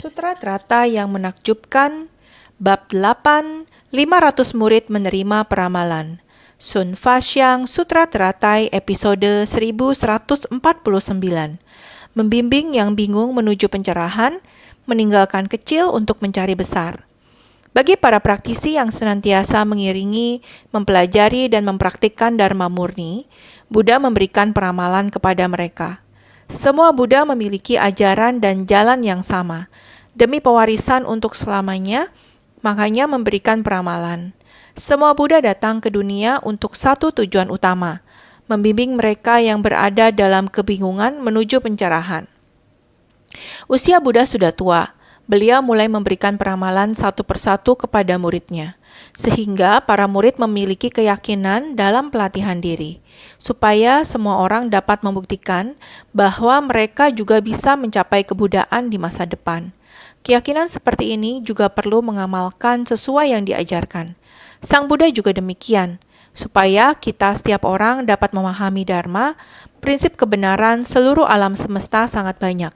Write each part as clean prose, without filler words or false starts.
Sutra Trata yang menakjubkan, Bab 8, 500 murid menerima peramalan. Sun Fasyang Sutra Teratai episode 1149. Membimbing yang bingung menuju pencerahan, meninggalkan kecil untuk mencari besar. Bagi para praktisi yang senantiasa mengiringi, mempelajari, dan mempraktikkan Dharma murni, Buddha memberikan peramalan kepada mereka. Semua Buddha memiliki ajaran dan jalan yang sama. Demi pewarisan untuk selamanya, makanya memberikan peramalan. Semua Buddha datang ke dunia untuk satu tujuan utama, membimbing mereka yang berada dalam kebingungan menuju pencerahan. Usia Buddha sudah tua. Beliau mulai memberikan peramalan satu persatu kepada muridnya, sehingga para murid memiliki keyakinan dalam pelatihan diri, supaya semua orang dapat membuktikan bahwa mereka juga bisa mencapai kebudaan di masa depan. Keyakinan seperti ini juga perlu mengamalkan sesuai yang diajarkan. Sang Buddha juga demikian, supaya kita setiap orang dapat memahami Dharma, prinsip kebenaran seluruh alam semesta sangat banyak.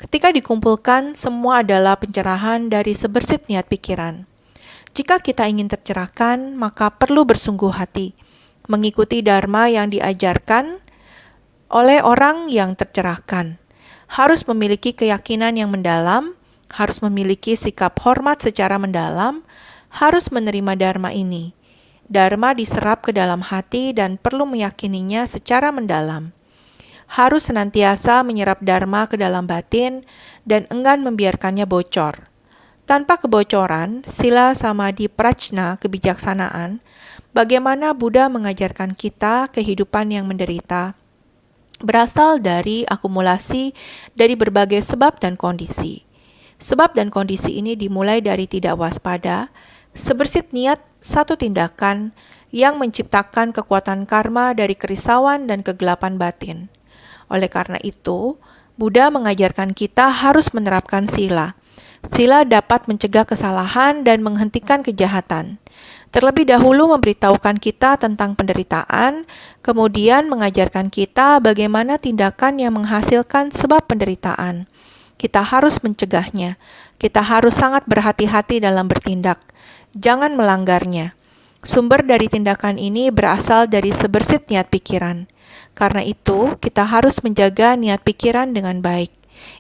Ketika dikumpulkan, semua adalah pencerahan dari sebersit niat pikiran. Jika kita ingin tercerahkan, maka perlu bersungguh hati, mengikuti Dharma yang diajarkan oleh orang yang tercerahkan. Harus memiliki keyakinan yang mendalam, harus memiliki sikap hormat secara mendalam, harus menerima Dharma ini. Dharma diserap ke dalam hati dan perlu meyakininya secara mendalam. Harus senantiasa menyerap Dharma ke dalam batin dan enggan membiarkannya bocor. Tanpa kebocoran, sila samadhi prajna kebijaksanaan, bagaimana Buddha mengajarkan kita kehidupan yang menderita, berasal dari akumulasi dari berbagai sebab dan kondisi. Sebab dan kondisi ini dimulai dari tidak waspada, sebersit niat satu tindakan yang menciptakan kekuatan karma dari kerisauan dan kegelapan batin. Oleh karena itu, Buddha mengajarkan kita harus menerapkan sila. Sila dapat mencegah kesalahan dan menghentikan kejahatan. Terlebih dahulu memberitahukan kita tentang penderitaan, kemudian mengajarkan kita bagaimana tindakan yang menghasilkan sebab penderitaan. Kita harus mencegahnya. Kita harus sangat berhati-hati dalam bertindak. Jangan melanggarnya. Sumber dari tindakan ini berasal dari sebersit niat pikiran. Karena itu, kita harus menjaga niat pikiran dengan baik.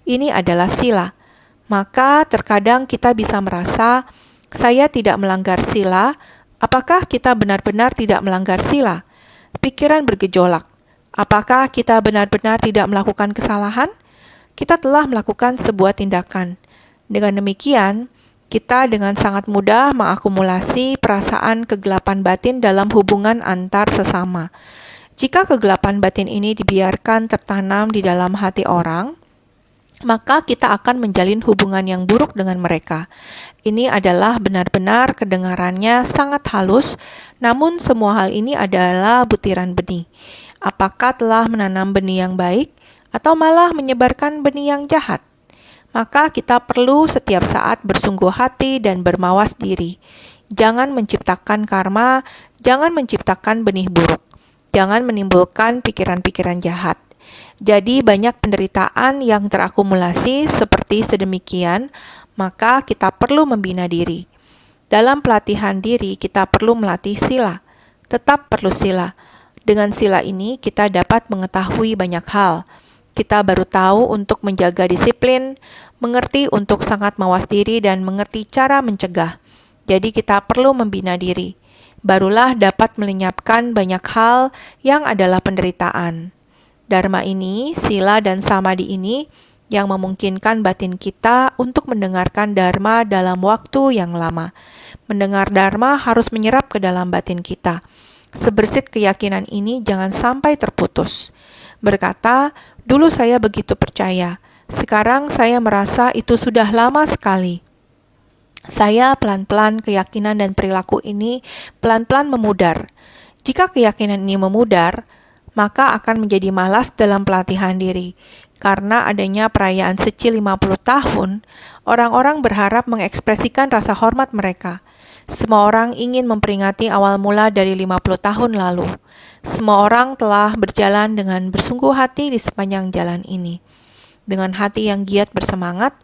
Ini adalah sila. Maka terkadang kita bisa merasa, saya tidak melanggar sila. Apakah kita benar-benar tidak melanggar sila? Pikiran bergejolak. Apakah kita benar-benar tidak melakukan kesalahan? Kita telah melakukan sebuah tindakan. Dengan demikian, kita dengan sangat mudah mengakumulasi perasaan kegelapan batin dalam hubungan antar sesama. Jika kegelapan batin ini dibiarkan tertanam di dalam hati orang, maka kita akan menjalin hubungan yang buruk dengan mereka. Ini adalah benar-benar kedengarannya sangat halus, namun semua hal ini adalah butiran benih. Apakah telah menanam benih yang baik, atau malah menyebarkan benih yang jahat? Maka kita perlu setiap saat bersungguh hati dan bermawas diri. Jangan menciptakan karma, jangan menciptakan benih buruk. Jangan menimbulkan pikiran-pikiran jahat. Jadi banyak penderitaan yang terakumulasi seperti sedemikian, maka kita perlu membina diri. Dalam pelatihan diri, kita perlu melatih sila. Tetap perlu sila. Dengan sila ini, kita dapat mengetahui banyak hal. Kita baru tahu untuk menjaga disiplin, mengerti untuk sangat mawas diri, dan mengerti cara mencegah. Jadi kita perlu membina diri. Barulah dapat melenyapkan banyak hal yang adalah penderitaan. Dharma ini, sila dan samadhi ini yang memungkinkan batin kita untuk mendengarkan Dharma dalam waktu yang lama. Mendengar Dharma harus menyerap ke dalam batin kita. Sebersit keyakinan ini jangan sampai terputus. Berkata, dulu saya begitu percaya, sekarang saya merasa itu sudah lama sekali. Saya pelan-pelan keyakinan dan perilaku ini pelan-pelan memudar. Jika keyakinan ini memudar, maka akan menjadi malas dalam pelatihan diri. Karena adanya perayaan suci 50 tahun, orang-orang berharap mengekspresikan rasa hormat mereka. Semua orang ingin memperingati awal mula dari 50 tahun lalu. Semua orang telah berjalan dengan bersungguh hati di sepanjang jalan ini. Dengan hati yang giat bersemangat,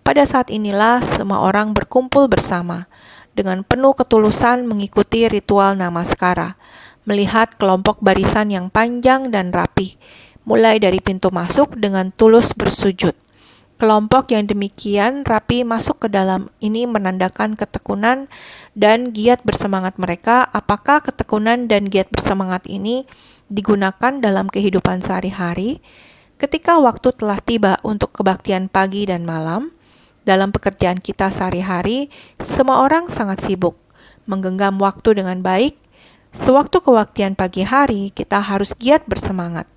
Pada saat inilah semua orang berkumpul bersama, dengan penuh ketulusan mengikuti ritual namaskara, melihat kelompok barisan yang panjang dan rapi, mulai dari pintu masuk dengan tulus bersujud. Kelompok yang demikian rapi masuk ke dalam ini menandakan ketekunan dan giat bersemangat mereka. Apakah ketekunan dan giat bersemangat ini digunakan dalam kehidupan sehari-hari? Ketika waktu telah tiba untuk kebaktian pagi dan malam, dalam pekerjaan kita sehari-hari, semua orang sangat sibuk, menggenggam waktu dengan baik. Sewaktu kebaktian pagi hari, kita harus giat bersemangat.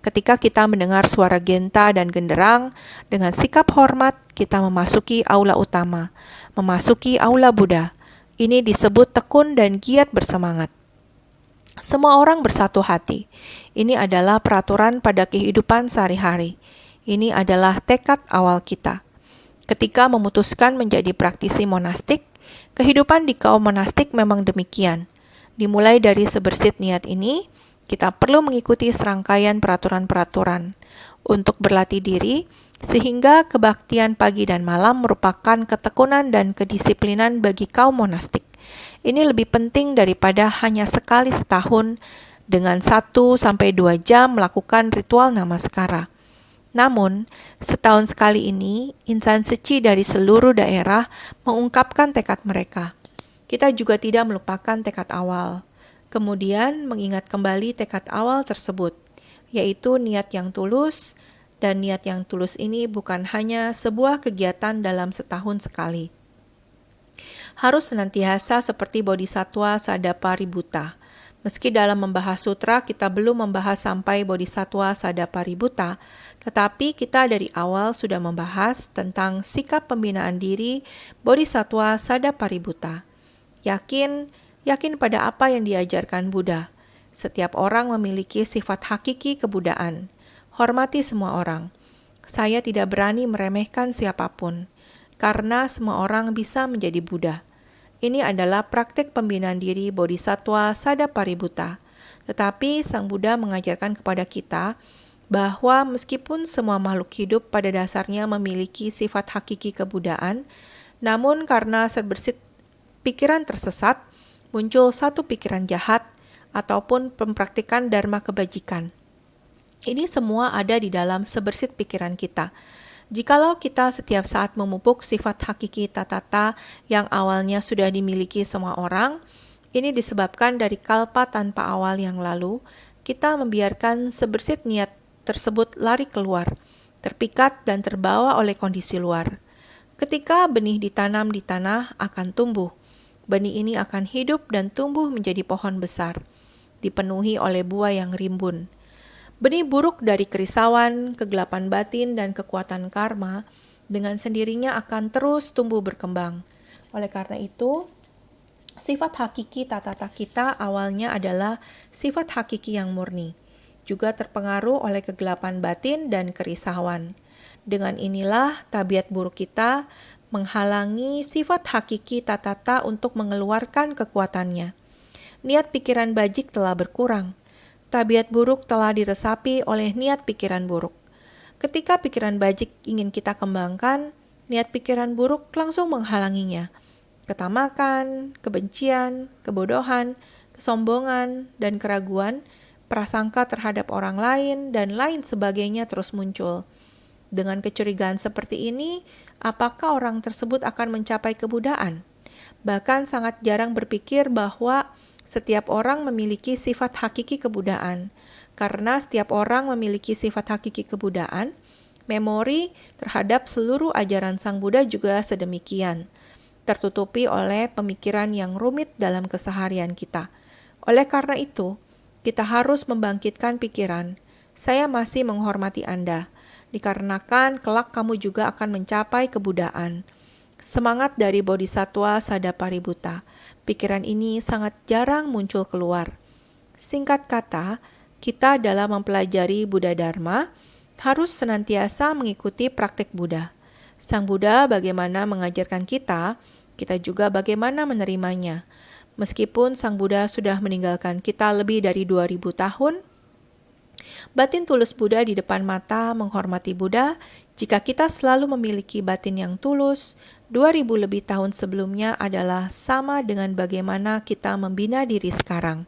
Ketika kita mendengar suara genta dan genderang, dengan sikap hormat kita memasuki aula utama, memasuki aula Buddha. Ini disebut tekun dan giat bersemangat. Semua orang bersatu hati. Ini adalah peraturan pada kehidupan sehari-hari. Ini adalah tekad awal kita. Ketika memutuskan menjadi praktisi monastik, kehidupan di kaum monastik memang demikian. Dimulai dari sebersit niat ini, kita perlu mengikuti serangkaian peraturan-peraturan untuk berlatih diri, sehingga kebaktian pagi dan malam merupakan ketekunan dan kedisiplinan bagi kaum monastik. Ini lebih penting daripada hanya sekali setahun dengan 1-2 jam melakukan ritual namaskara. Namun, setahun sekali ini, insan suci dari seluruh daerah mengungkapkan tekad mereka. Kita juga tidak melupakan tekad awal. Kemudian mengingat kembali tekad awal tersebut, yaitu niat yang tulus, dan niat yang tulus ini bukan hanya sebuah kegiatan dalam setahun sekali. Harus senantiasa seperti Bodhisattva Sadapaributta. Meski dalam membahas sutra kita belum membahas sampai Bodhisattva Sadapaributta, tetapi kita dari awal sudah membahas tentang sikap pembinaan diri Bodhisattva Sadapaributta. Yakin pada apa yang diajarkan Buddha. Setiap orang memiliki sifat hakiki kebudaan. Hormati semua orang. Saya tidak berani meremehkan siapapun, karena semua orang bisa menjadi Buddha. Ini adalah praktik pembinaan diri Bodhisattva Sadapaributta. Tetapi Sang Buddha mengajarkan kepada kita bahwa meskipun semua makhluk hidup pada dasarnya memiliki sifat hakiki kebudaan, namun karena terbersit pikiran tersesat, muncul satu pikiran jahat ataupun mempraktikkan dharma kebajikan. Ini semua ada di dalam sebersit pikiran kita. Jikalau kita setiap saat memupuk sifat hakiki tatata yang awalnya sudah dimiliki semua orang, ini disebabkan dari kalpa tanpa awal yang lalu, kita membiarkan sebersit niat tersebut lari keluar, terpikat dan terbawa oleh kondisi luar. Ketika benih ditanam di tanah akan tumbuh. Benih ini akan hidup dan tumbuh menjadi pohon besar, dipenuhi oleh buah yang rimbun. Benih buruk dari kerisauan, kegelapan batin, dan kekuatan karma dengan sendirinya akan terus tumbuh berkembang. Oleh karena itu, sifat hakiki tatata kita awalnya adalah sifat hakiki yang murni, juga terpengaruh oleh kegelapan batin dan kerisauan. Dengan inilah tabiat buruk kita menghalangi sifat hakiki tatata untuk mengeluarkan kekuatannya. Niat pikiran bajik telah berkurang. Tabiat buruk telah diresapi oleh niat pikiran buruk. Ketika pikiran bajik ingin kita kembangkan, niat pikiran buruk langsung menghalanginya. Ketamakan, kebencian, kebodohan, kesombongan, dan keraguan, prasangka terhadap orang lain, dan lain sebagainya terus muncul. Dengan kecurigaan seperti ini, apakah orang tersebut akan mencapai kebudaan? Bahkan sangat jarang berpikir bahwa setiap orang memiliki sifat hakiki kebudaan. Karena setiap orang memiliki sifat hakiki kebudaan, memori terhadap seluruh ajaran Sang Buddha juga sedemikian, tertutupi oleh pemikiran yang rumit dalam keseharian kita. Oleh karena itu, kita harus membangkitkan pikiran, saya masih menghormati Anda, dikarenakan kelak kamu juga akan mencapai kebudaan. Semangat dari Bodhisattva Sadapaributta. Pikiran ini sangat jarang muncul keluar. Singkat kata, kita dalam mempelajari Buddha Dharma harus senantiasa mengikuti praktik Buddha. Sang Buddha bagaimana mengajarkan kita, kita juga bagaimana menerimanya. Meskipun Sang Buddha sudah meninggalkan kita lebih dari 2000 tahun, Batin tulus Buddha di depan mata menghormati Buddha. Jika kita selalu memiliki batin yang tulus, 2000 lebih tahun sebelumnya adalah sama dengan bagaimana kita membina diri sekarang.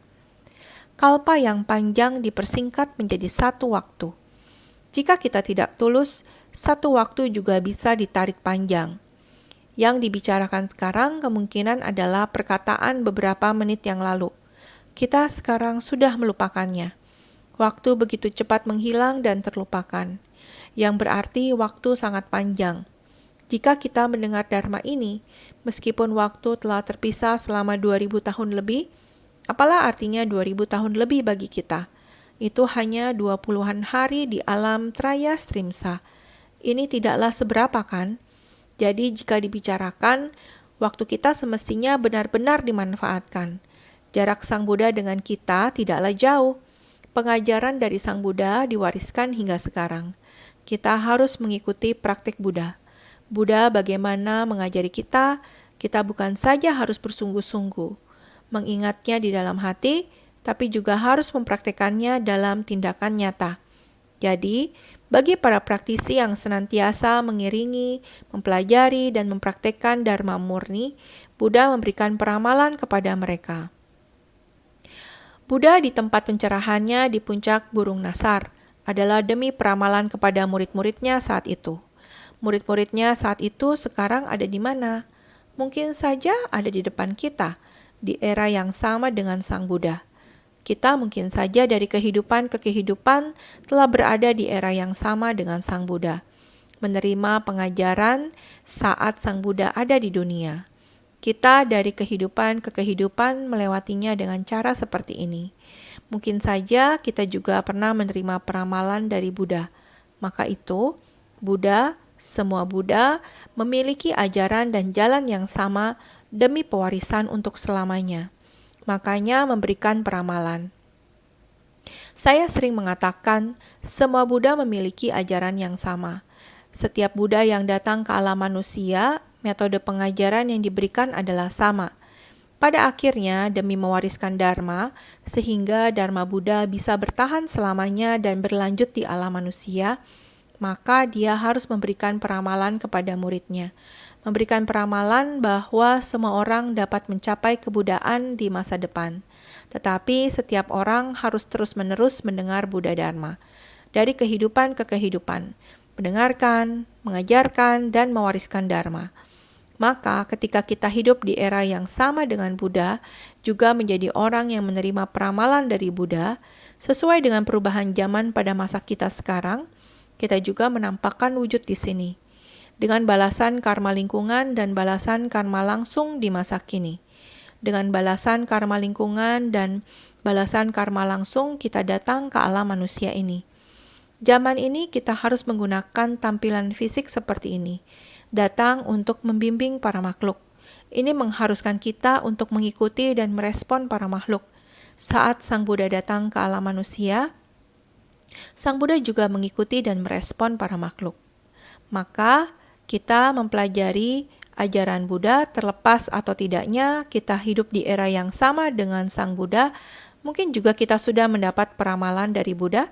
Kalpa yang panjang dipersingkat menjadi satu waktu. Jika kita tidak tulus, satu waktu juga bisa ditarik panjang. Yang dibicarakan sekarang kemungkinan adalah perkataan beberapa menit yang lalu. Kita sekarang sudah melupakannya. Waktu begitu cepat menghilang dan terlupakan, yang berarti waktu sangat panjang. Jika kita mendengar Dharma ini, meskipun waktu telah terpisah selama 2000 tahun lebih, apalah artinya 2000 tahun lebih bagi kita? Itu hanya 20-an hari di alam Traya Strimsa. Ini tidaklah seberapa kan? Jadi jika dibicarakan, waktu kita semestinya benar-benar dimanfaatkan. Jarak Sang Buddha dengan kita tidaklah jauh. Pengajaran dari Sang Buddha diwariskan hingga sekarang. Kita harus mengikuti praktik Buddha. Buddha bagaimana mengajari kita bukan saja harus bersungguh-sungguh, mengingatnya di dalam hati, tapi juga harus mempraktikannya dalam tindakan nyata. Jadi, bagi para praktisi yang senantiasa mengiringi, mempelajari, dan mempraktikkan Dharma murni, Buddha memberikan peramalan kepada mereka. Buddha di tempat pencerahannya di puncak Burung Nasar adalah demi peramalan kepada murid-muridnya saat itu. Murid-muridnya saat itu sekarang ada di mana? Mungkin saja ada di depan kita, di era yang sama dengan Sang Buddha. Kita mungkin saja dari kehidupan ke kehidupan telah berada di era yang sama dengan Sang Buddha, menerima pengajaran saat Sang Buddha ada di dunia. Kita dari kehidupan ke kehidupan melewatinya dengan cara seperti ini. Mungkin saja kita juga pernah menerima peramalan dari Buddha. Maka itu, semua Buddha memiliki ajaran dan jalan yang sama demi pewarisan untuk selamanya. Makanya memberikan peramalan. Saya sering mengatakan, semua Buddha memiliki ajaran yang sama. Setiap Buddha yang datang ke alam manusia, metode pengajaran yang diberikan adalah sama. Pada akhirnya, demi mewariskan Dharma, sehingga Dharma Buddha bisa bertahan selamanya dan berlanjut di alam manusia, maka dia harus memberikan peramalan kepada muridnya. Memberikan peramalan bahwa semua orang dapat mencapai kebudaan di masa depan. Tetapi setiap orang harus terus-menerus mendengar Buddha Dharma. Dari kehidupan ke kehidupan. Mendengarkan, mengajarkan, dan mewariskan Dharma. Maka ketika kita hidup di era yang sama dengan Buddha, juga menjadi orang yang menerima peramalan dari Buddha, sesuai dengan perubahan zaman pada masa kita sekarang, kita juga menampakkan wujud di sini, dengan balasan karma lingkungan dan balasan karma langsung di masa kini. Dengan balasan karma lingkungan dan balasan karma langsung, kita datang ke alam manusia ini. Zaman ini kita harus menggunakan tampilan fisik seperti ini, datang untuk membimbing para makhluk. Ini mengharuskan kita untuk mengikuti dan merespon para makhluk. Saat Sang Buddha datang ke alam manusia, Sang Buddha juga mengikuti dan merespon para makhluk. Maka kita mempelajari ajaran Buddha, terlepas atau tidaknya kita hidup di era yang sama dengan Sang Buddha. Mungkin juga kita sudah mendapat peramalan dari Buddha.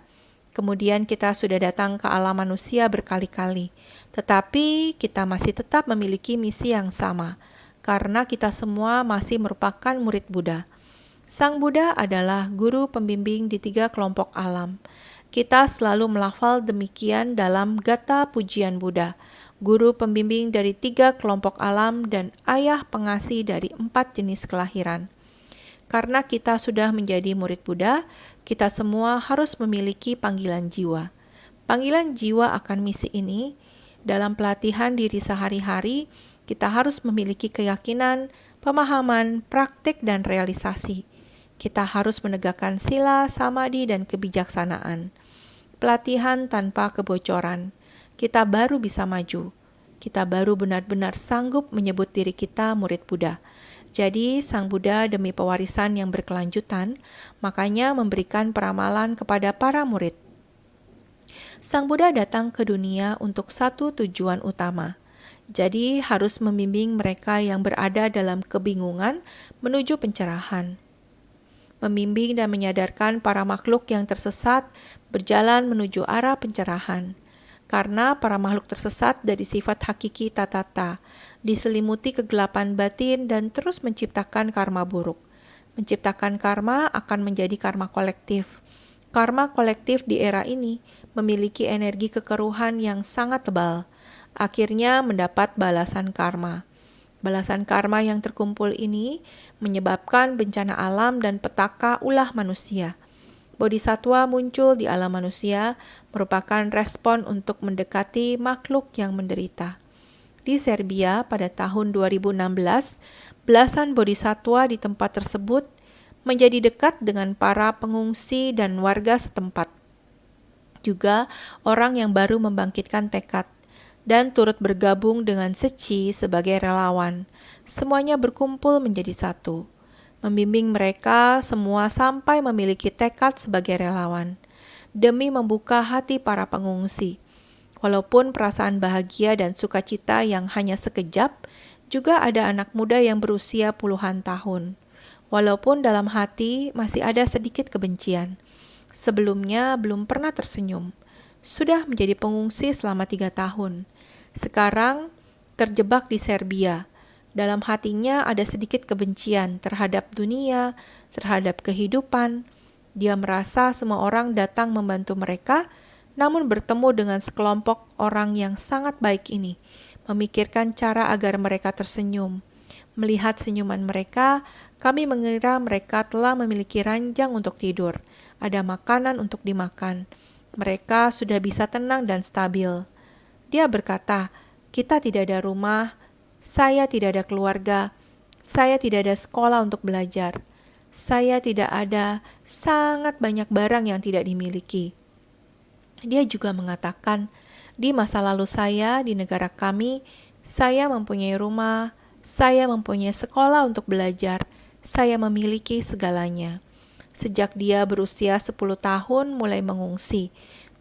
Kemudian kita sudah datang ke alam manusia berkali-kali. Tetapi kita masih tetap memiliki misi yang sama, karena kita semua masih merupakan murid Buddha. Sang Buddha adalah guru pembimbing di 3 kelompok alam. Kita selalu melafal demikian dalam Gatha Pujian Buddha, guru pembimbing dari 3 kelompok alam dan ayah pengasih dari 4 jenis kelahiran. Karena kita sudah menjadi murid Buddha, kita semua harus memiliki panggilan jiwa. Panggilan jiwa akan misi ini, dalam pelatihan diri sehari-hari, kita harus memiliki keyakinan, pemahaman, praktik, dan realisasi. Kita harus menegakkan sila, samadhi, dan kebijaksanaan. Pelatihan tanpa kebocoran. Kita baru bisa maju. Kita baru benar-benar sanggup menyebut diri kita murid Buddha. Jadi, Sang Buddha demi pewarisan yang berkelanjutan, makanya memberikan peramalan kepada para murid. Sang Buddha datang ke dunia untuk satu tujuan utama. Jadi, harus membimbing mereka yang berada dalam kebingungan menuju pencerahan. membimbing dan menyadarkan para makhluk yang tersesat berjalan menuju arah pencerahan. Karena para makhluk tersesat dari sifat hakiki tatata, diselimuti kegelapan batin dan terus menciptakan karma buruk. Menciptakan karma akan menjadi karma kolektif. Karma kolektif di era ini memiliki energi kekeruhan yang sangat tebal. Akhirnya mendapat balasan karma. Balasan karma yang terkumpul ini menyebabkan bencana alam dan petaka ulah manusia. Bodhisatwa muncul di alam manusia merupakan respon untuk mendekati makhluk yang menderita. Di Serbia pada tahun 2016, belasan bodhisatwa di tempat tersebut menjadi dekat dengan para pengungsi dan warga setempat. Juga orang yang baru membangkitkan tekad dan turut bergabung dengan Seci sebagai relawan. Semuanya berkumpul menjadi satu, membimbing mereka semua sampai memiliki tekad sebagai relawan, demi membuka hati para pengungsi. Walaupun perasaan bahagia dan sukacita yang hanya sekejap, juga ada anak muda yang berusia puluhan tahun. Walaupun dalam hati masih ada sedikit kebencian. Sebelumnya belum pernah tersenyum. Sudah menjadi pengungsi selama 3 tahun. Sekarang terjebak di Serbia. Dalam hatinya ada sedikit kebencian terhadap dunia, terhadap kehidupan. Dia merasa semua orang datang membantu mereka, namun bertemu dengan sekelompok orang yang sangat baik ini, memikirkan cara agar mereka tersenyum. Melihat senyuman mereka, kami mengira mereka telah memiliki ranjang untuk tidur, ada makanan untuk dimakan. Mereka sudah bisa tenang dan stabil. Dia berkata, "Kita tidak ada rumah, saya tidak ada keluarga, saya tidak ada sekolah untuk belajar. Saya tidak ada sangat banyak barang yang tidak dimiliki." Dia juga mengatakan, "Di masa lalu saya di negara kami, saya mempunyai rumah, saya mempunyai sekolah untuk belajar, saya memiliki segalanya." Sejak dia berusia 10 tahun mulai mengungsi.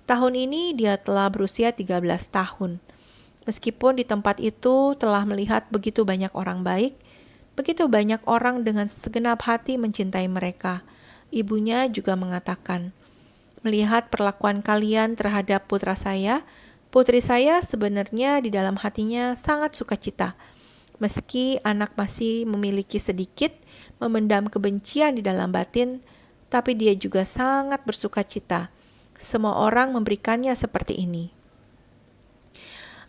Tahun ini dia telah berusia 13 tahun. Meskipun di tempat itu telah melihat begitu banyak orang baik, begitu banyak orang dengan segenap hati mencintai mereka. Ibunya juga mengatakan, "Melihat perlakuan kalian terhadap putra saya, putri saya sebenarnya di dalam hatinya sangat sukacita. Meski anak masih memiliki sedikit memendam kebencian di dalam batin, tapi dia juga sangat bersukacita. Semua orang memberikannya seperti ini."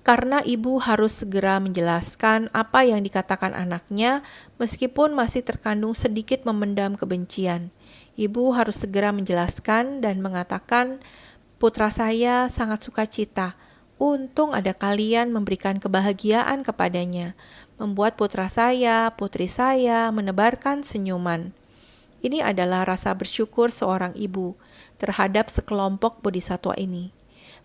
Karena ibu harus segera menjelaskan apa yang dikatakan anaknya, meskipun masih terkandung sedikit memendam kebencian. Ibu harus segera menjelaskan dan mengatakan, "Putra saya sangat sukacita. Untung ada kalian memberikan kebahagiaan kepadanya, membuat putra saya, putri saya menebarkan senyuman." Ini adalah rasa bersyukur seorang ibu terhadap sekelompok bodhisatwa ini.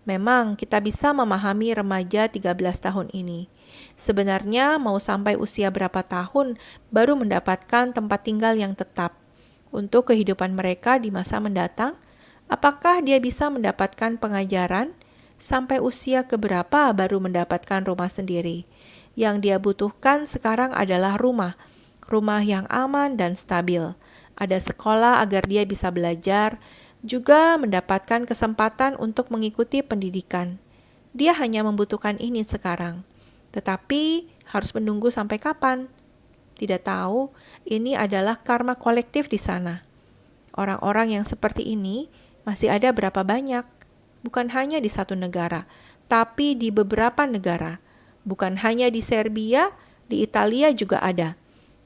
Memang kita bisa memahami remaja 13 tahun ini. Sebenarnya mau sampai usia berapa tahun baru mendapatkan tempat tinggal yang tetap untuk kehidupan mereka di masa mendatang? Apakah dia bisa mendapatkan pengajaran? Sampai usia keberapa baru mendapatkan rumah sendiri? Yang dia butuhkan sekarang adalah rumah yang aman dan stabil. Ada sekolah agar dia bisa belajar, juga mendapatkan kesempatan untuk mengikuti pendidikan. Dia hanya membutuhkan ini sekarang. Tetapi harus menunggu sampai kapan? Tidak tahu, ini adalah karma kolektif di sana. Orang-orang yang seperti ini masih ada berapa banyak? Bukan hanya di satu negara, tapi di beberapa negara. Bukan hanya di Serbia, di Italia juga ada.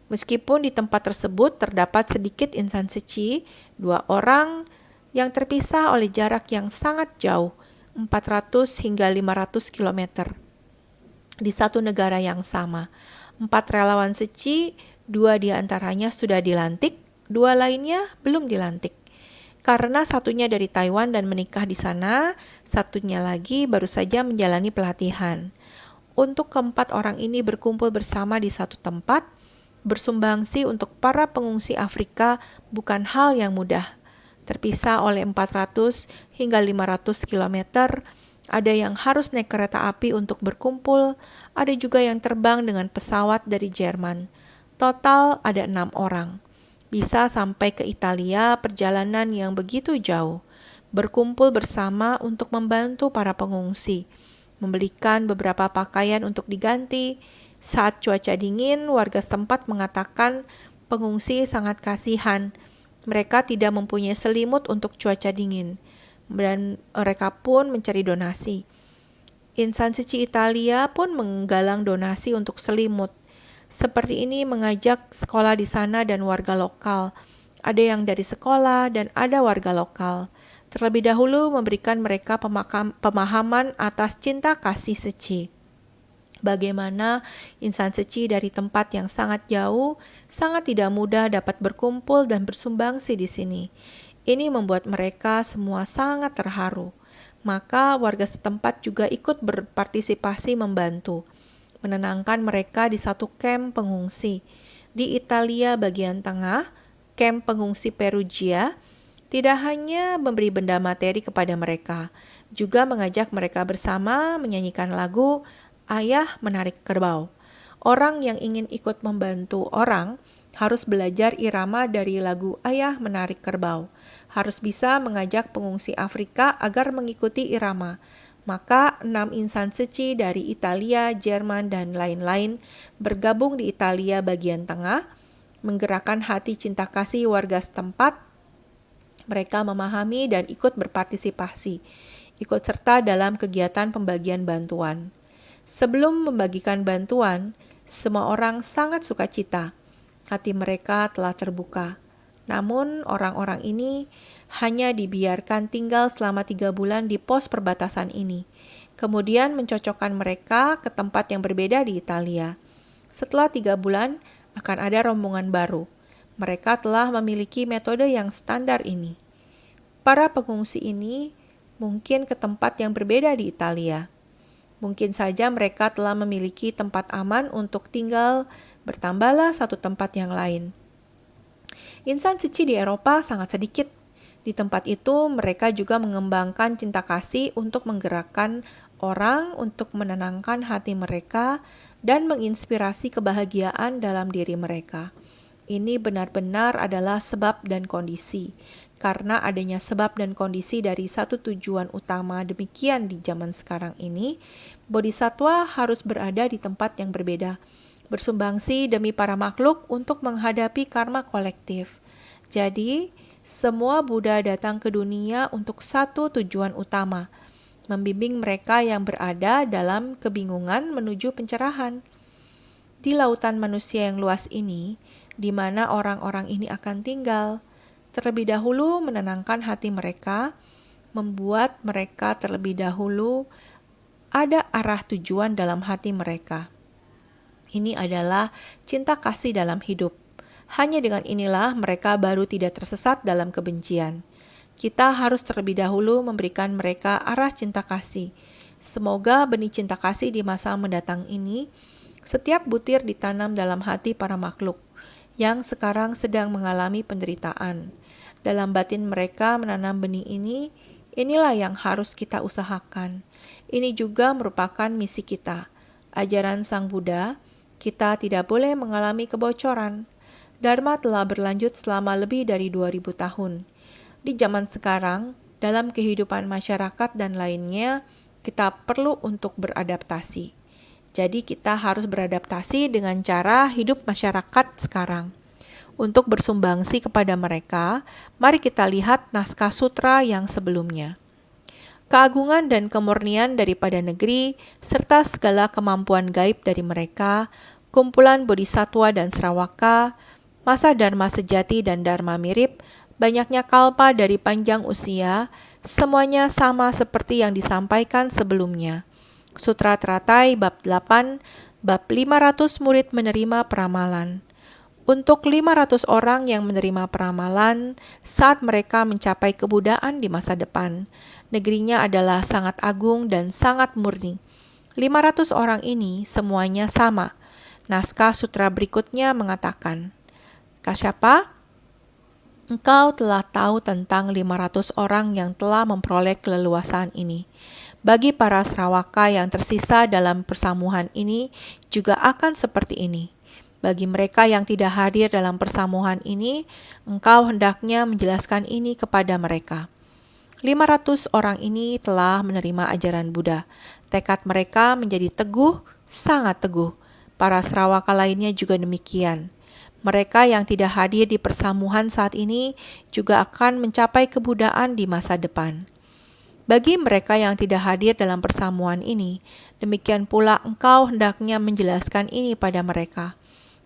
Meskipun di tempat tersebut terdapat sedikit insan suci, 2 orang yang terpisah oleh jarak yang sangat jauh, 400 hingga 500 km. Di satu negara yang sama, 4 relawan suci, 2 diantaranya sudah dilantik, 2 lainnya belum dilantik. Karena satunya dari Taiwan dan menikah di sana, satunya lagi baru saja menjalani pelatihan. Untuk keempat orang ini berkumpul bersama di satu tempat, bersumbangsi untuk para pengungsi Afrika bukan hal yang mudah. Terpisah oleh 400 hingga 500 km, ada yang harus naik kereta api untuk berkumpul, ada juga yang terbang dengan pesawat dari Jerman. Total ada 6 orang. bisa sampai ke Italia, perjalanan yang begitu jauh, berkumpul bersama untuk membantu para pengungsi, membelikan beberapa pakaian untuk diganti. Saat cuaca dingin, warga setempat mengatakan pengungsi sangat kasihan. Mereka tidak mempunyai selimut untuk cuaca dingin, dan mereka pun mencari donasi. Insan Suci Italia pun menggalang donasi untuk selimut. Seperti ini mengajak sekolah di sana dan warga lokal. Ada yang dari sekolah dan ada warga lokal. Terlebih dahulu memberikan mereka pemahaman atas cinta kasih suci. Bagaimana insan suci dari tempat yang sangat jauh, sangat tidak mudah dapat berkumpul dan bersumbangsi di sini. Ini membuat mereka semua sangat terharu. Maka warga setempat juga ikut berpartisipasi membantu, menenangkan mereka di satu kamp pengungsi. Di Italia bagian tengah, kamp pengungsi Perugia tidak hanya memberi benda materi kepada mereka, juga mengajak mereka bersama menyanyikan lagu Ayah Menarik Kerbau. Orang yang ingin ikut membantu orang harus belajar irama dari lagu Ayah Menarik Kerbau. Harus bisa mengajak pengungsi Afrika agar mengikuti irama. Maka 6 insan suci dari Italia, Jerman, dan lain-lain bergabung di Italia bagian tengah, menggerakkan hati cinta kasih warga setempat. Mereka memahami dan ikut berpartisipasi, ikut serta dalam kegiatan pembagian bantuan. Sebelum membagikan bantuan, semua orang sangat sukacita. Hati mereka telah terbuka. Namun orang-orang ini hanya dibiarkan tinggal selama 3 bulan di pos perbatasan ini. Kemudian mencocokkan mereka ke tempat yang berbeda di Italia. Setelah 3 bulan akan ada rombongan baru. Mereka telah memiliki metode yang standar ini. Para pengungsi ini mungkin ke tempat yang berbeda di Italia. Mungkin saja mereka telah memiliki tempat aman untuk tinggal, bertambahlah satu tempat yang lain. Insan suci di Eropa sangat sedikit. Di tempat itu mereka juga mengembangkan cinta kasih untuk menggerakkan orang untuk menenangkan hati mereka dan menginspirasi kebahagiaan dalam diri mereka. Ini benar-benar adalah sebab dan kondisi. Karena adanya sebab dan kondisi dari satu tujuan utama demikian di zaman sekarang ini, bodhisatwa harus berada di tempat yang berbeda, bersumbangsi demi para makhluk untuk menghadapi karma kolektif. Jadi, semua Buddha datang ke dunia untuk satu tujuan utama, membimbing mereka yang berada dalam kebingungan menuju pencerahan. Di lautan manusia yang luas ini, di mana orang-orang ini akan tinggal, terlebih dahulu menenangkan hati mereka, membuat mereka terlebih dahulu ada arah tujuan dalam hati mereka. Ini adalah cinta kasih dalam hidup. Hanya dengan inilah mereka baru tidak tersesat dalam kebencian. Kita harus terlebih dahulu memberikan mereka arah cinta kasih. Semoga benih cinta kasih di masa mendatang ini, setiap butir ditanam dalam hati para makhluk yang sekarang sedang mengalami penderitaan. Dalam batin mereka menanam benih ini, inilah yang harus kita usahakan. Ini juga merupakan misi kita. Ajaran Sang Buddha, kita tidak boleh mengalami kebocoran. Dharma telah berlanjut selama lebih dari 2000 tahun. Di zaman sekarang, dalam kehidupan masyarakat dan lainnya, kita perlu untuk beradaptasi. Jadi kita harus beradaptasi dengan cara hidup masyarakat sekarang. Untuk bersumbangsi kepada mereka, mari kita lihat naskah sutra yang sebelumnya. Keagungan dan kemurnian daripada negeri, serta segala kemampuan gaib dari mereka, kumpulan bodhisatwa dan srawaka, masa dharma sejati dan dharma mirip, banyaknya kalpa dari panjang usia, semuanya sama seperti yang disampaikan sebelumnya. Sutra Teratai bab 8, bab 500 murid menerima peramalan. Untuk 500 orang yang menerima peramalan saat mereka mencapai kebudaan di masa depan, negerinya adalah sangat agung dan sangat murni. 500 orang ini semuanya sama. Naskah sutra berikutnya mengatakan, Kasyapa, engkau telah tahu tentang 500 orang yang telah memperoleh keleluasaan ini. Bagi para srawaka yang tersisa dalam persamuhan ini juga akan seperti ini. Bagi mereka yang tidak hadir dalam persamuan ini, engkau hendaknya menjelaskan ini kepada mereka. 500 orang ini telah menerima ajaran Buddha. Tekad mereka menjadi teguh, sangat teguh. Para Sravaka lainnya juga demikian. Mereka yang tidak hadir di persamuhan saat ini juga akan mencapai kebudaan di masa depan. Bagi mereka yang tidak hadir dalam persamuan ini, demikian pula engkau hendaknya menjelaskan ini pada mereka.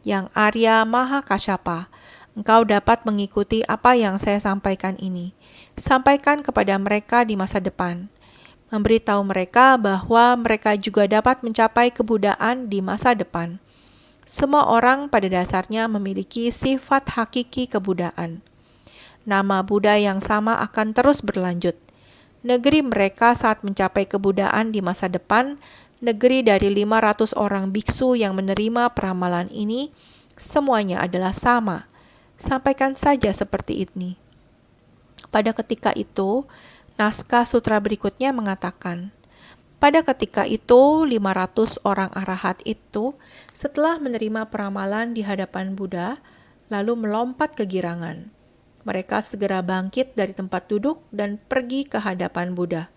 Yang Arya Maha Kasyapa, engkau dapat mengikuti apa yang saya sampaikan ini. Sampaikan kepada mereka di masa depan. Memberitahu mereka bahwa mereka juga dapat mencapai kebudaan di masa depan. Semua orang pada dasarnya memiliki sifat hakiki kebudaan. Nama Buddha yang sama akan terus berlanjut. Negeri mereka saat mencapai kebudaan di masa depan, negeri dari 500 orang biksu yang menerima peramalan ini, semuanya adalah sama. Sampaikan saja seperti ini. Pada ketika itu, naskah sutra berikutnya mengatakan, pada ketika itu, 500 orang arahat itu setelah menerima peramalan di hadapan Buddha, lalu melompat kegirangan. Mereka segera bangkit dari tempat duduk dan pergi ke hadapan Buddha,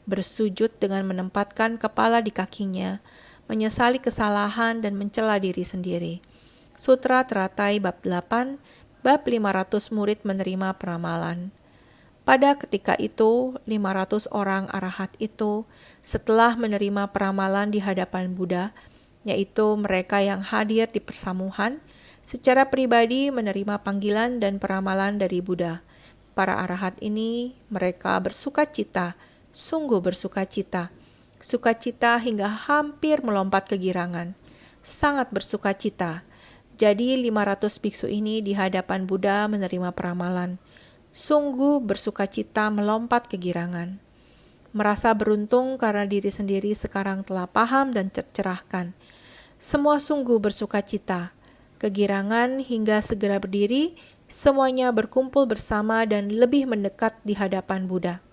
bersujud dengan menempatkan kepala di kakinya, menyesali kesalahan dan mencela diri sendiri. Sutra Teratai bab 8, bab 500 murid menerima peramalan. Pada ketika itu, 500 orang arahat itu setelah menerima peramalan di hadapan Buddha, yaitu mereka yang hadir di persamuhan, secara pribadi menerima panggilan dan peramalan dari Buddha. Para arahat ini, mereka bersukacita, sungguh bersukacita. Sukacita hingga hampir melompat kegirangan. Sangat bersukacita. Jadi 500 biksu ini di hadapan Buddha menerima peramalan. Sungguh bersukacita melompat kegirangan. Merasa beruntung karena diri sendiri sekarang telah paham dan tercerahkan. Semua sungguh bersukacita. Kegirangan hingga segera berdiri, semuanya berkumpul bersama dan lebih mendekat di hadapan Buddha.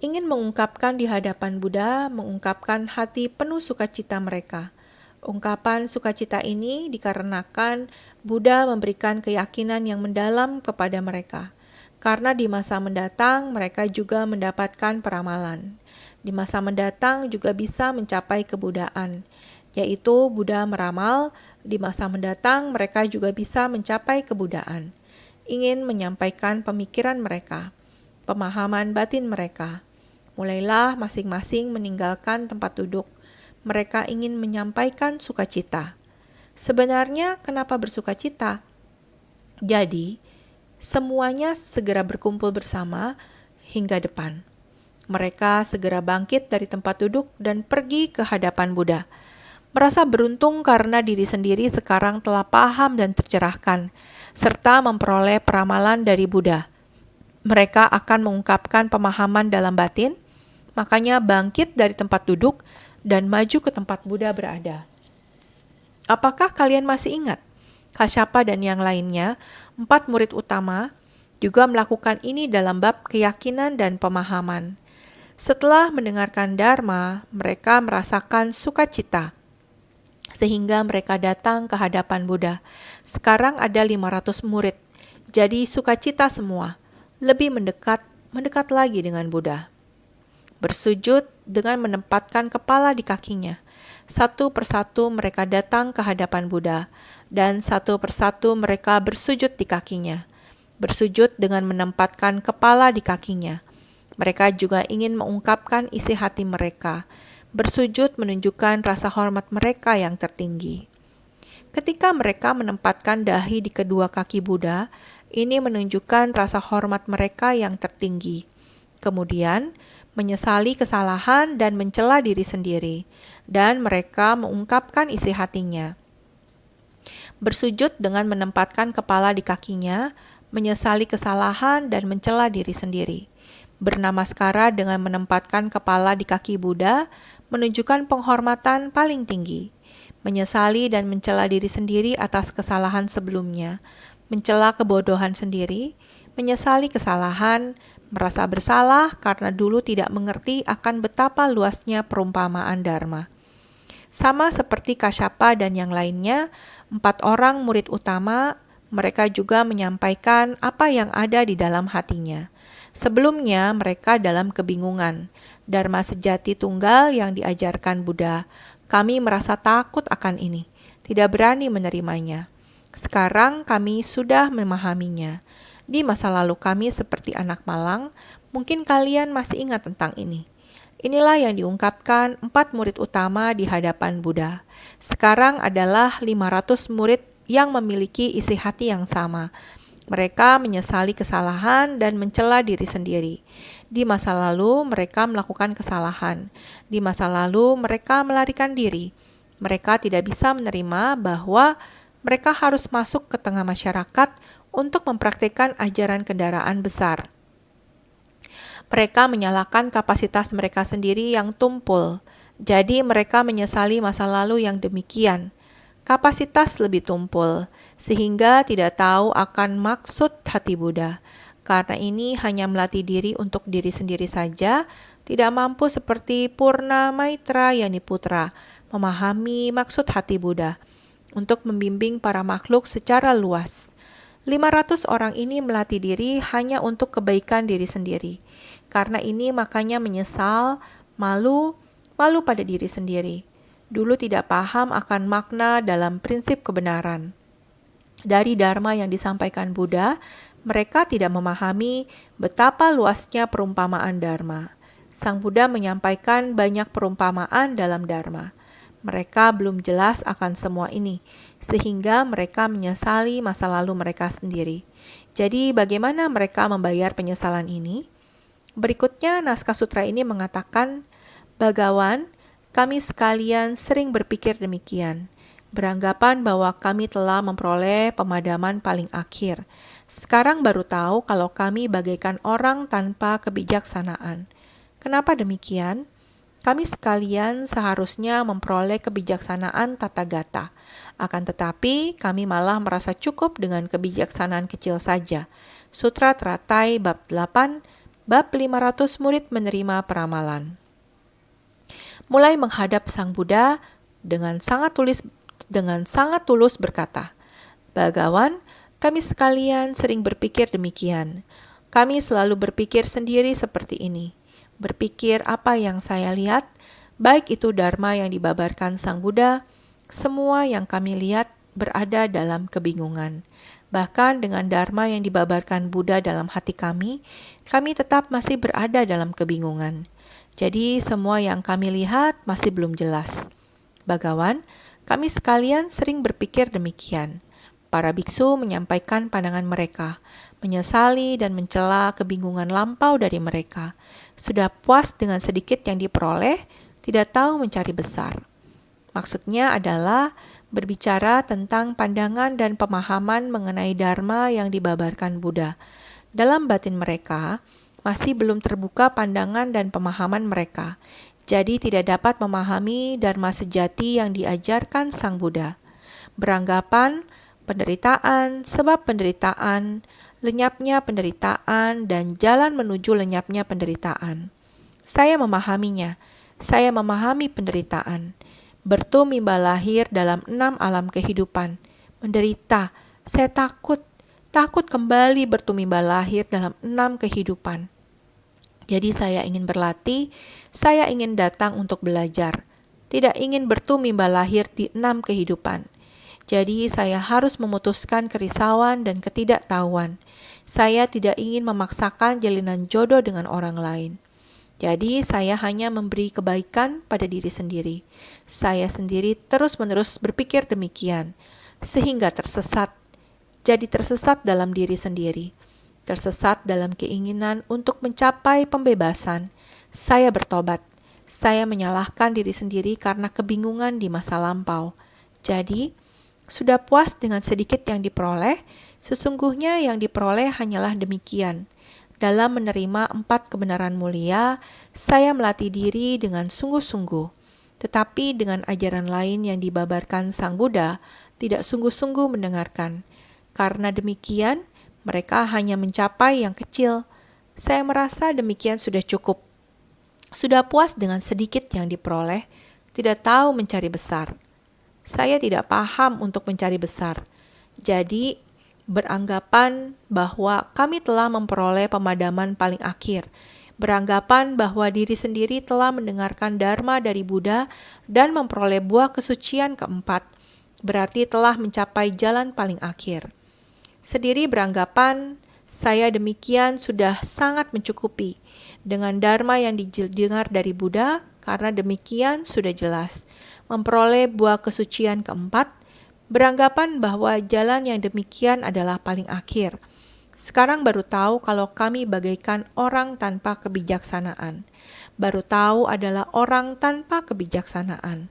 Ingin mengungkapkan di hadapan Buddha, mengungkapkan hati penuh sukacita mereka. Ungkapan sukacita ini dikarenakan Buddha memberikan keyakinan yang mendalam kepada mereka. Karena di masa mendatang mereka juga mendapatkan peramalan. Di masa mendatang juga bisa mencapai kebudaan, yaitu Buddha meramal, di masa mendatang mereka juga bisa mencapai kebudaan. Ingin menyampaikan pemikiran mereka, pemahaman batin mereka. Mulailah masing-masing meninggalkan tempat duduk. Mereka ingin menyampaikan sukacita. Sebenarnya kenapa bersukacita? Jadi, semuanya segera berkumpul bersama hingga depan. Mereka segera bangkit dari tempat duduk dan pergi ke hadapan Buddha. Merasa beruntung karena diri sendiri sekarang telah paham dan tercerahkan, serta memperoleh peramalan dari Buddha. Mereka akan mengungkapkan pemahaman dalam batin, makanya bangkit dari tempat duduk dan maju ke tempat Buddha berada. Apakah kalian masih ingat? Kasyapa dan yang lainnya, 4 murid utama, juga melakukan ini dalam bab keyakinan dan pemahaman. Setelah mendengarkan Dharma, mereka merasakan sukacita, sehingga mereka datang ke hadapan Buddha. Sekarang ada 500 murid, jadi sukacita semua, lebih mendekat lagi dengan Buddha. Bersujud dengan menempatkan kepala di kakinya. Satu persatu mereka datang ke hadapan Buddha, dan satu persatu mereka bersujud di kakinya. Bersujud dengan menempatkan kepala di kakinya. Mereka juga ingin mengungkapkan isi hati mereka. Bersujud menunjukkan rasa hormat mereka yang tertinggi. Ketika mereka menempatkan dahi di kedua kaki Buddha, ini menunjukkan rasa hormat mereka yang tertinggi. Kemudian, menyesali kesalahan dan mencela diri sendiri, dan mereka mengungkapkan isi hatinya. Bersujud dengan menempatkan kepala di kakinya, menyesali kesalahan dan mencela diri sendiri. Bernamaskara dengan menempatkan kepala di kaki Buddha, menunjukkan penghormatan paling tinggi. Menyesali dan mencela diri sendiri atas kesalahan sebelumnya, mencela kebodohan sendiri, menyesali kesalahan, merasa bersalah karena dulu tidak mengerti akan betapa luasnya perumpamaan Dharma. Sama seperti Kasyapa dan yang lainnya, 4 orang murid utama, mereka juga menyampaikan apa yang ada di dalam hatinya. Sebelumnya mereka dalam kebingungan. Dharma sejati tunggal yang diajarkan Buddha. Kami merasa takut akan ini, tidak berani menerimanya. Sekarang kami sudah memahaminya. Di masa lalu kami seperti anak malang, mungkin kalian masih ingat tentang ini. Inilah yang diungkapkan 4 murid utama di hadapan Buddha. Sekarang adalah 500 murid yang memiliki isi hati yang sama. Mereka menyesali kesalahan dan mencela diri sendiri. Di masa lalu mereka melakukan kesalahan. Di masa lalu mereka melarikan diri. Mereka tidak bisa menerima bahwa mereka harus masuk ke tengah masyarakat untuk mempraktikkan ajaran kendaraan besar. Mereka menyalahkan kapasitas mereka sendiri yang tumpul. Jadi mereka menyesali masa lalu yang demikian. Kapasitas lebih tumpul, sehingga tidak tahu akan maksud hati Buddha. Karena ini hanya melatih diri untuk diri sendiri saja, tidak mampu seperti Purna Maitra Yaniputra, memahami maksud hati Buddha, untuk membimbing para makhluk secara luas. 500 orang ini melatih diri hanya untuk kebaikan diri sendiri. Karena ini makanya menyesal, malu pada diri sendiri. Dulu tidak paham akan makna dalam prinsip kebenaran. Dari Dharma yang disampaikan Buddha, mereka tidak memahami betapa luasnya perumpamaan Dharma. Sang Buddha menyampaikan banyak perumpamaan dalam Dharma. Mereka belum jelas akan semua ini, sehingga mereka menyesali masa lalu mereka sendiri. Jadi bagaimana mereka membayar penyesalan ini? Berikutnya naskah sutra ini mengatakan, Bhagawan, kami sekalian sering berpikir demikian, beranggapan bahwa kami telah memperoleh pemadaman paling akhir. Sekarang baru tahu kalau kami bagaikan orang tanpa kebijaksanaan. Kenapa demikian? Kami sekalian seharusnya memperoleh kebijaksanaan Tathagata. Akan tetapi, kami malah merasa cukup dengan kebijaksanaan kecil saja. Sutra Teratai bab 8, bab 500 murid menerima peramalan. Mulai menghadap Sang Buddha dengan sangat tulus berkata, Bhagawan, kami sekalian sering berpikir demikian. Kami selalu berpikir sendiri seperti ini. Berpikir apa yang saya lihat, baik itu Dharma yang dibabarkan Sang Buddha, semua yang kami lihat berada dalam kebingungan. Bahkan dengan Dharma yang dibabarkan Buddha dalam hati kami tetap masih berada dalam kebingungan. Jadi semua yang kami lihat masih belum jelas. Bhagawan, kami sekalian sering berpikir demikian. Para biksu menyampaikan pandangan mereka, menyesali dan mencela kebingungan lampau dari mereka. Sudah puas dengan sedikit yang diperoleh, tidak tahu mencari besar. Maksudnya adalah berbicara tentang pandangan dan pemahaman mengenai Dharma yang dibabarkan Buddha. Dalam batin mereka, masih belum terbuka pandangan dan pemahaman mereka. Jadi tidak dapat memahami Dharma sejati yang diajarkan Sang Buddha. Beranggapan penderitaan, sebab penderitaan, lenyapnya penderitaan, dan jalan menuju lenyapnya penderitaan. Saya memahaminya. Saya memahami penderitaan. Bertumimba lahir dalam 6 alam kehidupan. Menderita. Saya takut kembali bertumimba lahir dalam 6 kehidupan. Jadi saya ingin berlatih, saya ingin datang untuk belajar. Tidak ingin bertumimba lahir di 6 kehidupan. Jadi saya harus memutuskan kerisauan dan ketidaktahuan. Saya tidak ingin memaksakan jalinan jodoh dengan orang lain. Jadi saya hanya memberi kebaikan pada diri sendiri. Saya sendiri terus-menerus berpikir demikian, sehingga tersesat. Jadi tersesat dalam diri sendiri. Tersesat dalam keinginan untuk mencapai pembebasan. Saya bertobat. Saya menyalahkan diri sendiri karena kebingungan di masa lampau. Jadi, sudah puas dengan sedikit yang diperoleh, sesungguhnya yang diperoleh hanyalah demikian. Dalam menerima 4 kebenaran mulia, saya melatih diri dengan sungguh-sungguh. Tetapi dengan ajaran lain yang dibabarkan Sang Buddha, tidak sungguh-sungguh mendengarkan. Karena demikian, mereka hanya mencapai yang kecil. Saya merasa demikian sudah cukup. Sudah puas dengan sedikit yang diperoleh, tidak tahu mencari besar. Saya tidak paham untuk mencari besar. Jadi, beranggapan bahwa kami telah memperoleh pemadaman paling akhir, beranggapan bahwa diri sendiri telah mendengarkan dharma dari Buddha dan memperoleh buah kesucian keempat, berarti telah mencapai jalan paling akhir. Sendiri beranggapan, saya demikian sudah sangat mencukupi dengan dharma yang didengar dari Buddha, karena demikian sudah jelas. Memperoleh buah kesucian keempat, beranggapan bahwa jalan yang demikian adalah paling akhir. Sekarang baru tahu kalau kami bagaikan orang tanpa kebijaksanaan. Baru tahu adalah orang tanpa kebijaksanaan.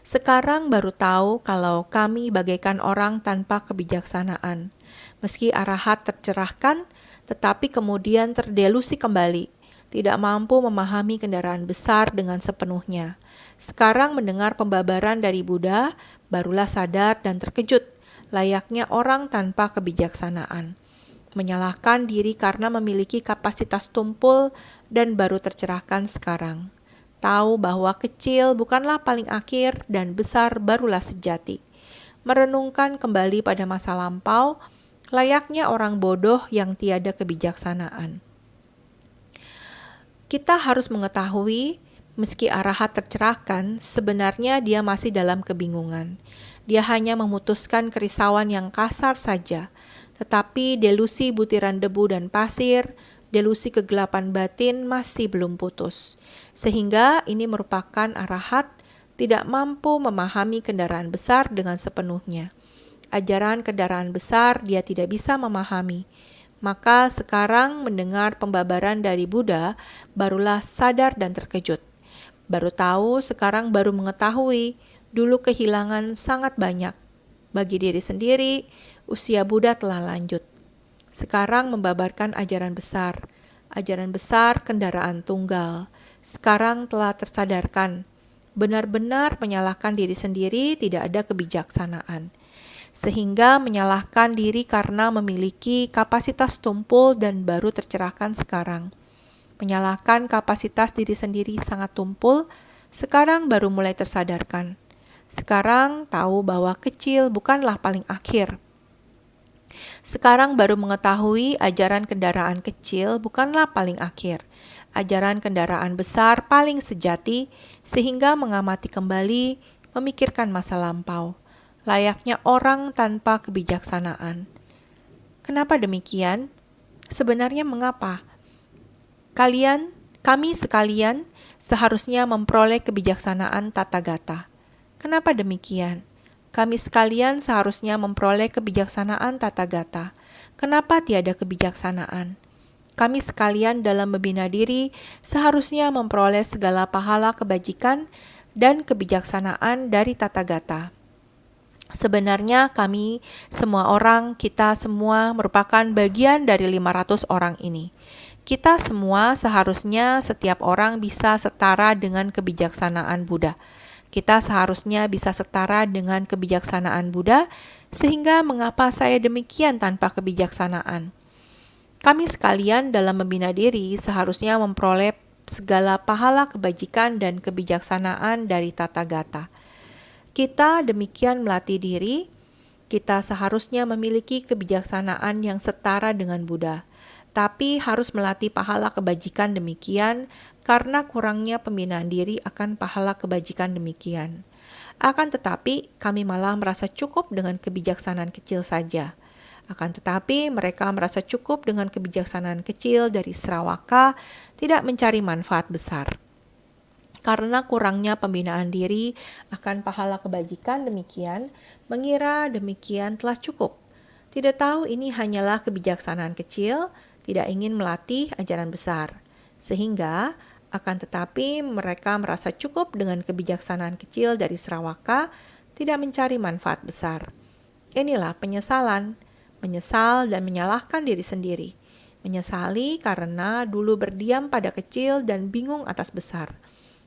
Sekarang baru tahu kalau kami bagaikan orang tanpa kebijaksanaan. Meski arahat tercerahkan, tetapi kemudian terdelusi kembali, tidak mampu memahami kendaraan besar dengan sepenuhnya. Sekarang mendengar pembabaran dari Buddha, barulah sadar dan terkejut, layaknya orang tanpa kebijaksanaan. Menyalahkan diri karena memiliki kapasitas tumpul dan baru tercerahkan sekarang. Tahu bahwa kecil bukanlah paling akhir dan besar barulah sejati. Merenungkan kembali pada masa lampau, layaknya orang bodoh yang tiada kebijaksanaan. Kita harus mengetahui, meski arahat tercerahkan, sebenarnya dia masih dalam kebingungan. Dia hanya memutuskan kerisauan yang kasar saja, tetapi delusi butiran debu dan pasir, delusi kegelapan batin masih belum putus. Sehingga ini merupakan arahat tidak mampu memahami kendaraan besar dengan sepenuhnya. Ajaran kendaraan besar dia tidak bisa memahami. Maka sekarang mendengar pembabaran dari Buddha, barulah sadar dan terkejut. Baru tahu, sekarang baru mengetahui, dulu kehilangan sangat banyak. Bagi diri sendiri, usia Buddha telah lanjut. Sekarang membabarkan ajaran besar kendaraan tunggal. Sekarang telah tersadarkan, benar-benar menyalahkan diri sendiri tidak ada kebijaksanaan. Sehingga menyalahkan diri karena memiliki kapasitas tumpul dan baru tercerahkan sekarang. Menyalahkan kapasitas diri sendiri sangat tumpul, sekarang baru mulai tersadarkan. Sekarang tahu bahwa kecil bukanlah paling akhir. Sekarang baru mengetahui ajaran kendaraan kecil bukanlah paling akhir. Ajaran kendaraan besar paling sejati, sehingga mengamati kembali, memikirkan masa lampau. Layaknya orang tanpa kebijaksanaan. Kenapa demikian? Sebenarnya mengapa? Kami sekalian seharusnya memperoleh kebijaksanaan Tathagata. Kenapa demikian? Kami sekalian seharusnya memperoleh kebijaksanaan Tathagata. Kenapa tiada kebijaksanaan? Kami sekalian dalam membina diri seharusnya memperoleh segala pahala kebajikan dan kebijaksanaan dari Tathagata. Sebenarnya kami semua orang, kita semua merupakan bagian dari 500 orang ini. Kita semua seharusnya setiap orang bisa setara dengan kebijaksanaan Buddha. Kita seharusnya bisa setara dengan kebijaksanaan Buddha, sehingga mengapa saya demikian tanpa kebijaksanaan? Kami sekalian dalam membina diri seharusnya memperoleh segala pahala kebajikan dan kebijaksanaan dari Tathagata. Kita demikian melatih diri, kita seharusnya memiliki kebijaksanaan yang setara dengan Buddha, tapi harus melatih pahala kebajikan demikian karena kurangnya pembinaan diri akan pahala kebajikan demikian. Akan tetapi, kami malah merasa cukup dengan kebijaksanaan kecil saja. Akan tetapi, mereka merasa cukup dengan kebijaksanaan kecil dari Sravaka, tidak mencari manfaat besar. Karena kurangnya pembinaan diri akan pahala kebajikan demikian, mengira demikian telah cukup. Tidak tahu ini hanyalah kebijaksanaan kecil, tidak ingin melatih ajaran besar. Sehingga, akan tetapi mereka merasa cukup dengan kebijaksanaan kecil dari Sravaka, tidak mencari manfaat besar. Inilah penyesalan, menyesal dan menyalahkan diri sendiri. Menyesali karena dulu berdiam pada kecil dan bingung atas besar.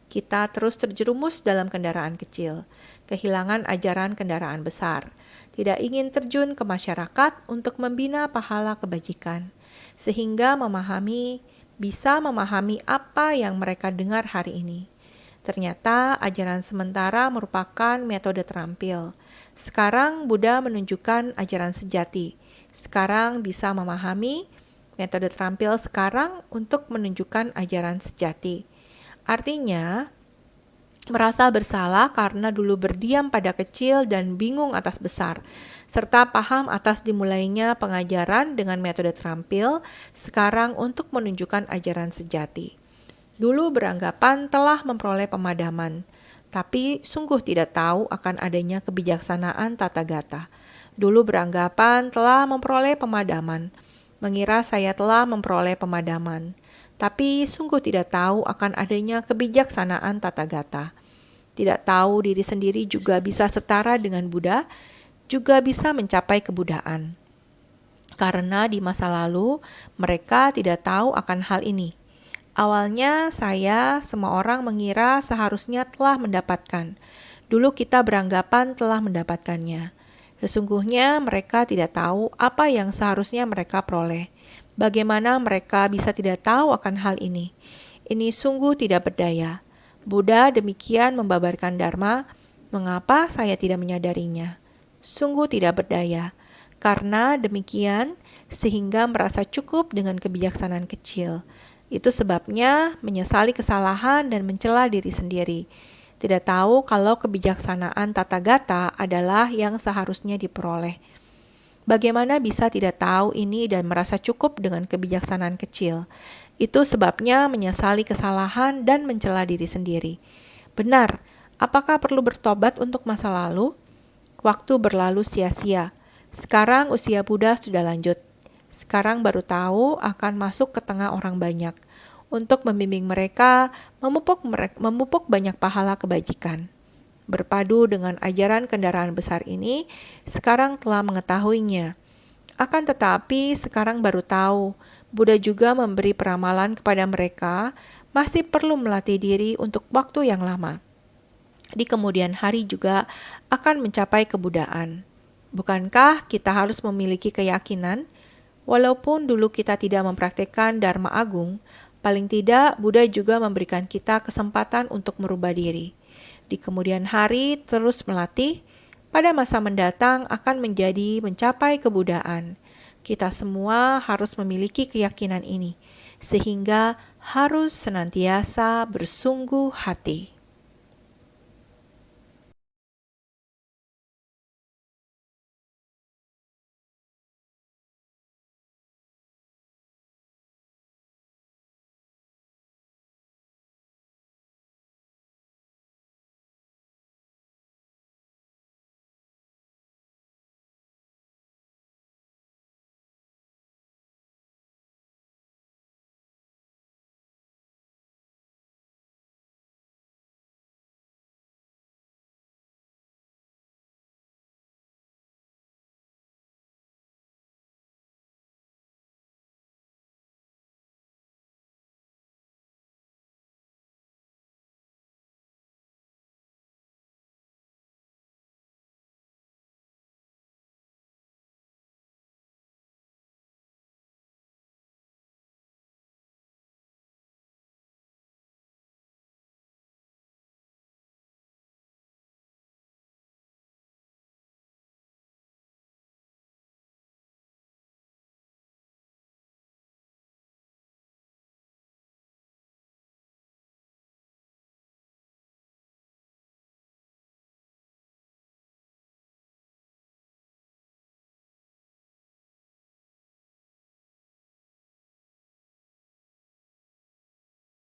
Kita terus terjerumus dalam kendaraan kecil, kehilangan ajaran kendaraan besar, tidak ingin terjun ke masyarakat untuk membina pahala kebajikan, sehingga bisa memahami apa yang mereka dengar hari ini. Ternyata ajaran sementara merupakan metode terampil. Sekarang Buddha menunjukkan ajaran sejati. Sekarang bisa memahami metode terampil sekarang untuk menunjukkan ajaran sejati. Artinya, merasa bersalah karena dulu berdiam pada kecil dan bingung atas besar, serta paham atas dimulainya pengajaran dengan metode terampil, sekarang untuk menunjukkan ajaran sejati. Dulu beranggapan telah memperoleh pemadaman, tapi sungguh tidak tahu akan adanya kebijaksanaan tata gata. Dulu beranggapan telah memperoleh pemadaman, mengira saya telah memperoleh pemadaman, tapi sungguh tidak tahu akan adanya kebijaksanaan tata gata. Tidak tahu diri sendiri juga bisa setara dengan Buddha, juga bisa mencapai kebudaan. Karena di masa lalu mereka tidak tahu akan hal ini. Awalnya semua orang mengira seharusnya telah mendapatkan. Dulu kita beranggapan telah mendapatkannya. Sesungguhnya mereka tidak tahu apa yang seharusnya mereka peroleh. Bagaimana mereka bisa tidak tahu akan hal ini? Ini sungguh tidak berdaya. Buddha demikian membabarkan Dharma, mengapa saya tidak menyadarinya? Sungguh tidak berdaya. Karena demikian, sehingga merasa cukup dengan kebijaksanaan kecil. Itu sebabnya menyesali kesalahan dan mencela diri sendiri. Tidak tahu kalau kebijaksanaan tata gata adalah yang seharusnya diperoleh. Bagaimana bisa tidak tahu ini dan merasa cukup dengan kebijaksanaan kecil? Itu sebabnya menyesali kesalahan dan mencela diri sendiri. Benar, apakah perlu bertobat untuk masa lalu? Waktu berlalu sia-sia. Sekarang usia Buddha sudah lanjut. Sekarang baru tahu akan masuk ke tengah orang banyak untuk membimbing mereka memupuk banyak pahala kebajikan. Berpadu dengan ajaran kendaraan besar ini, sekarang telah mengetahuinya. Akan tetapi sekarang baru tahu, Buddha juga memberi peramalan kepada mereka, masih perlu melatih diri untuk waktu yang lama. Di kemudian hari juga akan mencapai kebudaan. Bukankah kita harus memiliki keyakinan? Walaupun dulu kita tidak mempraktikkan Dharma Agung, paling tidak Buddha juga memberikan kita kesempatan untuk merubah diri. Di kemudian hari terus melatih, pada masa mendatang akan mencapai kebudaan. Kita semua harus memiliki keyakinan ini, sehingga harus senantiasa bersungguh hati.